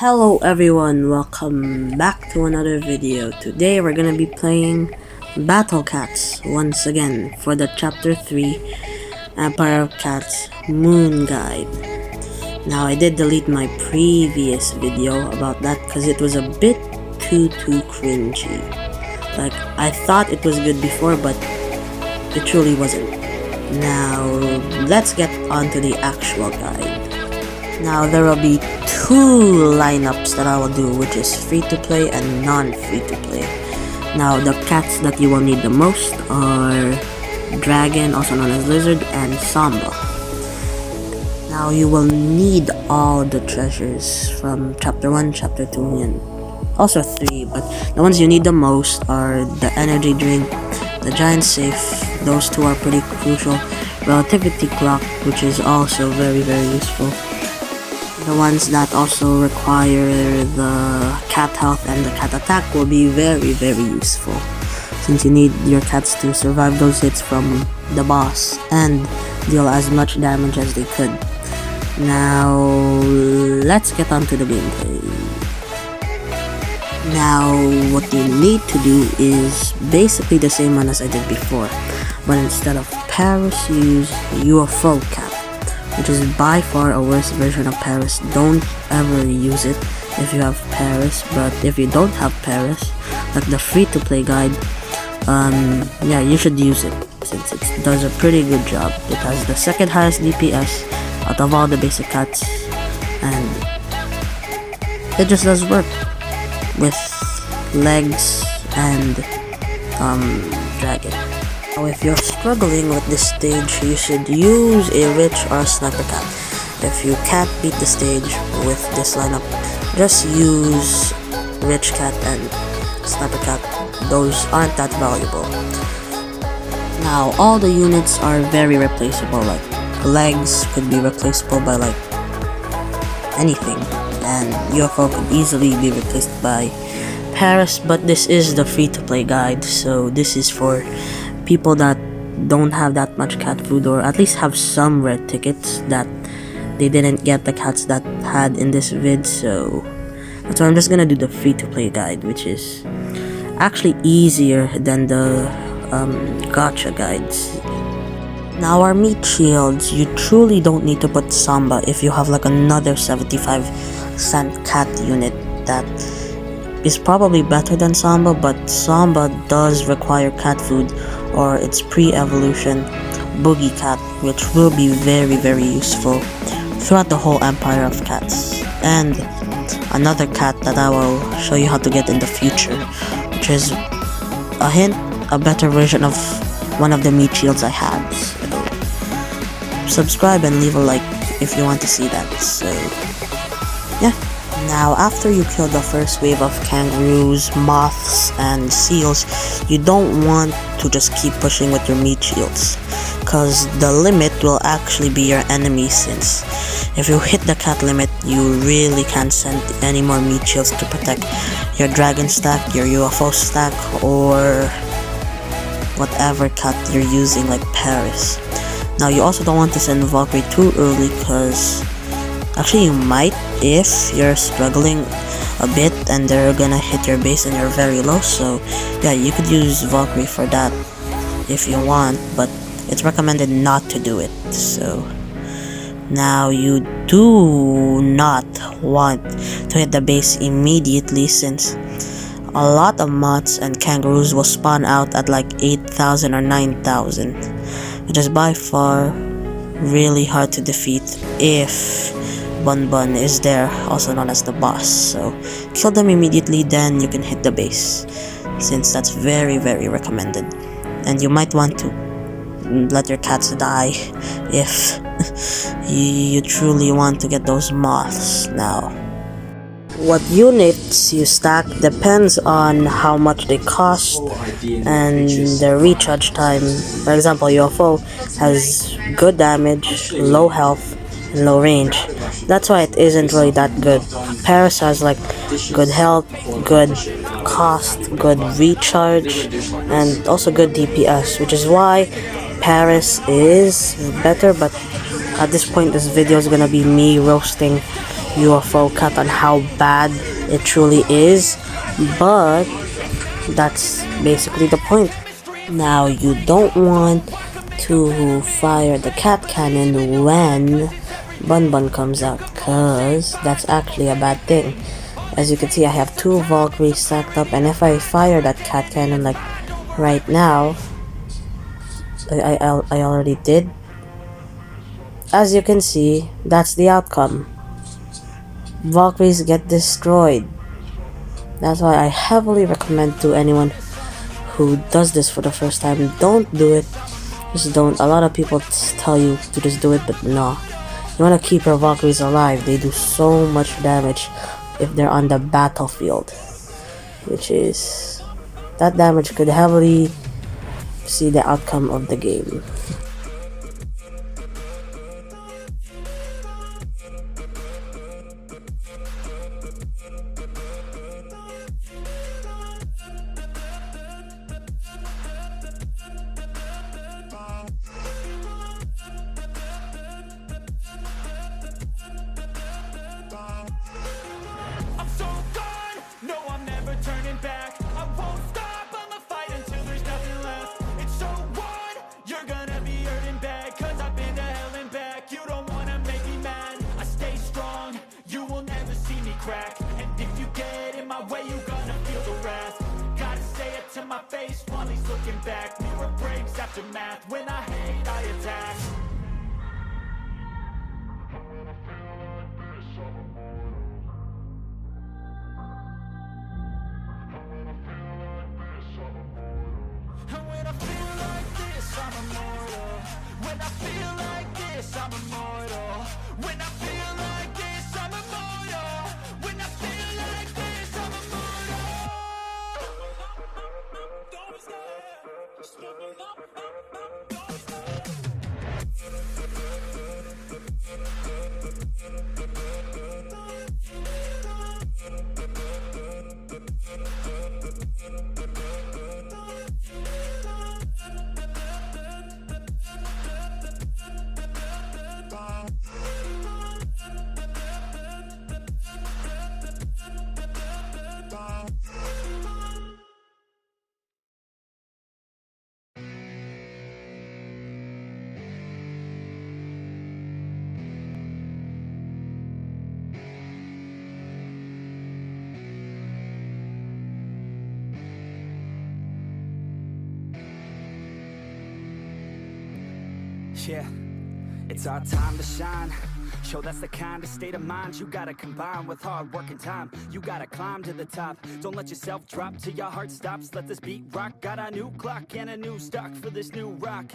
Hello everyone, welcome back to another video. Today we're gonna be playing Battle Cats once again for the chapter 3 Empire of Cats Moon Guide. Now I did delete my previous video about that because it was a bit too cringy. Like, I thought it was good before, but it truly wasn't. Now let's get on to the actual guide. Now there will be two lineups that I will do, which is free to play and non-free to play. Now the cats that you will need the most are Dragon, also known as Lizard, and Samba. Now you will need all the treasures from chapter 1, chapter 2, and also 3, but the ones you need the most are the energy drink, the giant safe, those two are pretty crucial, relativity clock, which is also very useful. The ones that also require the cat health and the cat attack will be very useful, since you need your cats to survive those hits from the boss and deal as much damage as they could. Now let's get on to the gameplay. Now what you need to do is basically the same one as I did before, but instead of Paris, use UFO cat, which is by far a worse version of Paris. Don't ever use it if you have Paris, but if you don't have Paris, like the free-to-play guide, yeah, you should use it, since it does a pretty good job. It has the second highest DPS out of all the basic cats, and it just does work with legs and dragon. Now if you're struggling with this stage, you should use a Rich or a Sniper Cat. If you can't beat the stage with this lineup, just use Rich Cat and Sniper Cat. Those aren't that valuable. Now all the units are very replaceable, like legs could be replaceable by like anything, and UFO could easily be replaced by Paris, but this is the free-to-play guide, so this is for people that don't have that much cat food, or at least have some red tickets that they didn't get the cats that had in this vid. So that's why I'm just gonna do the free-to-play guide, which is actually easier than the gacha guides. Now our meat shields, you truly don't need to put Samba if you have like another 75-cent cat unit that is probably better than Samba, but Samba does require cat food, or its pre-evolution Boogie Cat, which will be very useful throughout the whole Empire of Cats. And another cat that I will show you how to get in the future, which is a hint, a better version of one of the meat shields I had. So subscribe and leave a like if you want to see that. So yeah. Now after you kill the first wave of kangaroos, moths, and seals, you don't want to just keep pushing with your meat shields, cause the limit will actually be your enemy, since if you hit the cat limit, you really can't send any more meat shields to protect your dragon stack, your UFO stack, or whatever cat you're using like Paris. Now you also don't want to send Valkyrie too early, cause actually you might if you're struggling a bit and they're gonna hit your base and you're very low. So yeah, you could use Valkyrie for that if you want, but it's recommended not to do it. So now you do not want to hit the base immediately, since a lot of moths and kangaroos will spawn out at like 8,000 or 9,000, which is by far really hard to defeat if Bun is there, also known as the boss. So kill them immediately, then you can hit the base, since that's very recommended. And you might want to let your cats die if you truly want to get those moths. Now what units you stack depends on how much they cost and their recharge time. For example, UFO has good damage, low health, and low range. That's why it isn't really that good. Paris has like good health, good cost, good recharge, and also good DPS, which is why Paris is better. But at this point, this video is gonna be me roasting UFO cap on how bad it truly is, but that's basically the point. Now, you don't want to fire the cat cannon when Bun Bun comes out, cause that's actually a bad thing. As you can see, I have 2 Valkyries stacked up, and if I fire that cat cannon like right now, I already did. As you can see, that's the outcome. Valkyries get destroyed. That's why I heavily recommend to anyone who does this for the first time, don't do it. Just don't. A lot of people tell you to just do it, but no. You want to keep your Valkyries alive. They do so much damage if they're on the battlefield, which is, that damage could heavily see the outcome of the game. Turning back, I won't stop, I'ma fight until there's nothing left. It's so what? You're gonna be hurting bad, cause I've been to hell and back. You don't wanna make me mad, I stay strong, you will never see me crack. And if you get in my way, you gonna feel the wrath. Gotta say it to my face while he's looking back. Mirror breaks after math, when I hate, I attack. And when I feel like this, I'm immortal. When I feel like this, I'm immortal. When I feel like this, I'm immortal. When I feel like this, I'm immortal. Don't stop. Yeah, it's our time to shine. Show that's the kind of state of mind you gotta combine with hard work and time. You gotta climb to the top. Don't let yourself drop till your heart stops. Let this beat rock. Got a new clock and a new stock for this new rock.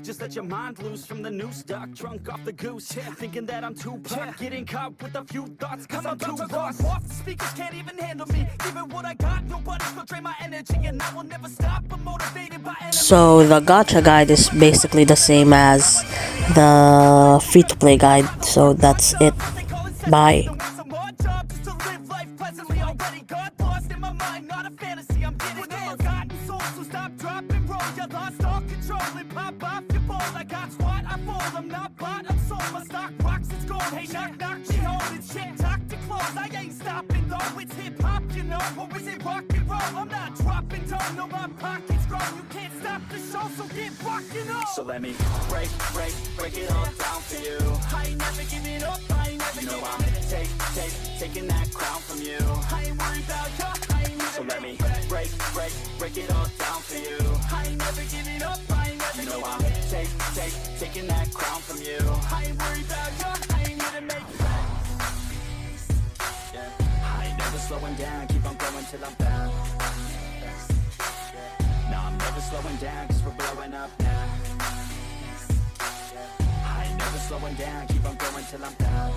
Just let your mind loose from the new stock. Drunk off the goose, thinking that I'm too pop. Getting caught with a few thoughts cause I'm too lost. Off the speakers can't even handle me. Even what I got, nobody's gonna drain my energy. And I will never stop, I'm motivated by energy. So the gacha guide is basically the same as the free-to-play guide, so that's it. Bye. So let me break it all down for you. I ain't never giving up, I ain't never You know giving I'm taking that crown from you. I ain't worried about you, I ain't So never let me break it all down for you. I ain't never giving up, I ain't never You know I'm taking that crown from you. I ain't worried about you, I ain't here to make Yeah. I ain't never slowing down, keep on going till I'm found. No, I'm never slowing down, cause we're blowing up now. I ain't never slowing down, keep on going till I'm down.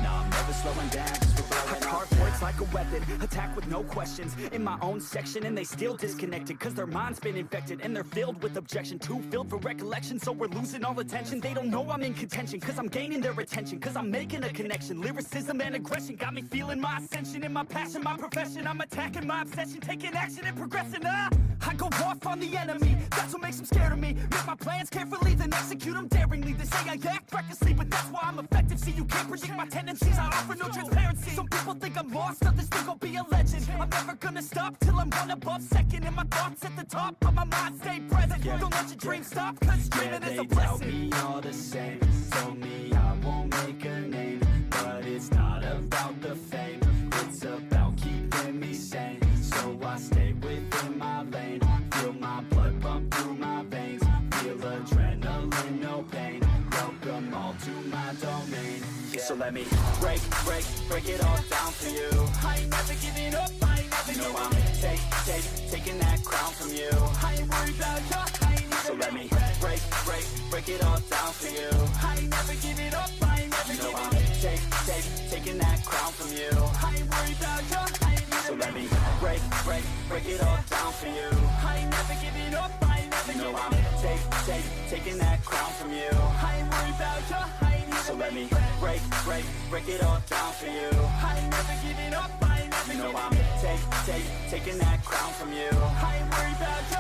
No, I'm never slowing down, cause we're blowing up now. it's like a weapon, attack with no questions. In my own section and they still disconnected, cause their mind's been infected and they're filled with objection, too filled for recollection. So we're losing all attention. They don't know I'm in contention, cause I'm gaining their attention, cause I'm making a connection. Lyricism and aggression got me feeling my ascension. In my passion, my profession, I'm attacking my obsession, taking action and progressing. I go off on the enemy, that's what makes them scared of me. Make my plans carefully, then execute them daringly. They say I act recklessly, but that's why I'm effective. See, you can't predict my tendencies, I offer no transparency. Some people think I'm lost, others think I'll be a legend. I'm never gonna stop till I'm one above second. And my thoughts at the top, but my mind stay present. Don't let your dreams stop, cause dreaming is a blessing. They tell me all the same, told me I won't make a name, but it's not about the fame, it's about keeping me sane. So I stay within my lane, feel my blood pump through my veins, feel adrenaline, no pain, welcome all to my domain. So let me break it all down for you. I ain't never giving up, I ain't never You know giving I'm up. taking that crown from you. I ain't worried about ya, I ain't So even let me regret. break it all down for you. I ain't never giving up, I ain't never You know giving I'm up. taking that crown from you. I ain't worried about ya, I ain't So even let me regret. break it all down for you. I ain't never giving up, I ain't never You know giving I'm up. taking that crown from you. I ain't worried about ya, I ain't even So let me regret. break it all down for you. I ain't never giving up, I ain't never You know giving I'm up. taking that crown from you. I ain't worried about ya,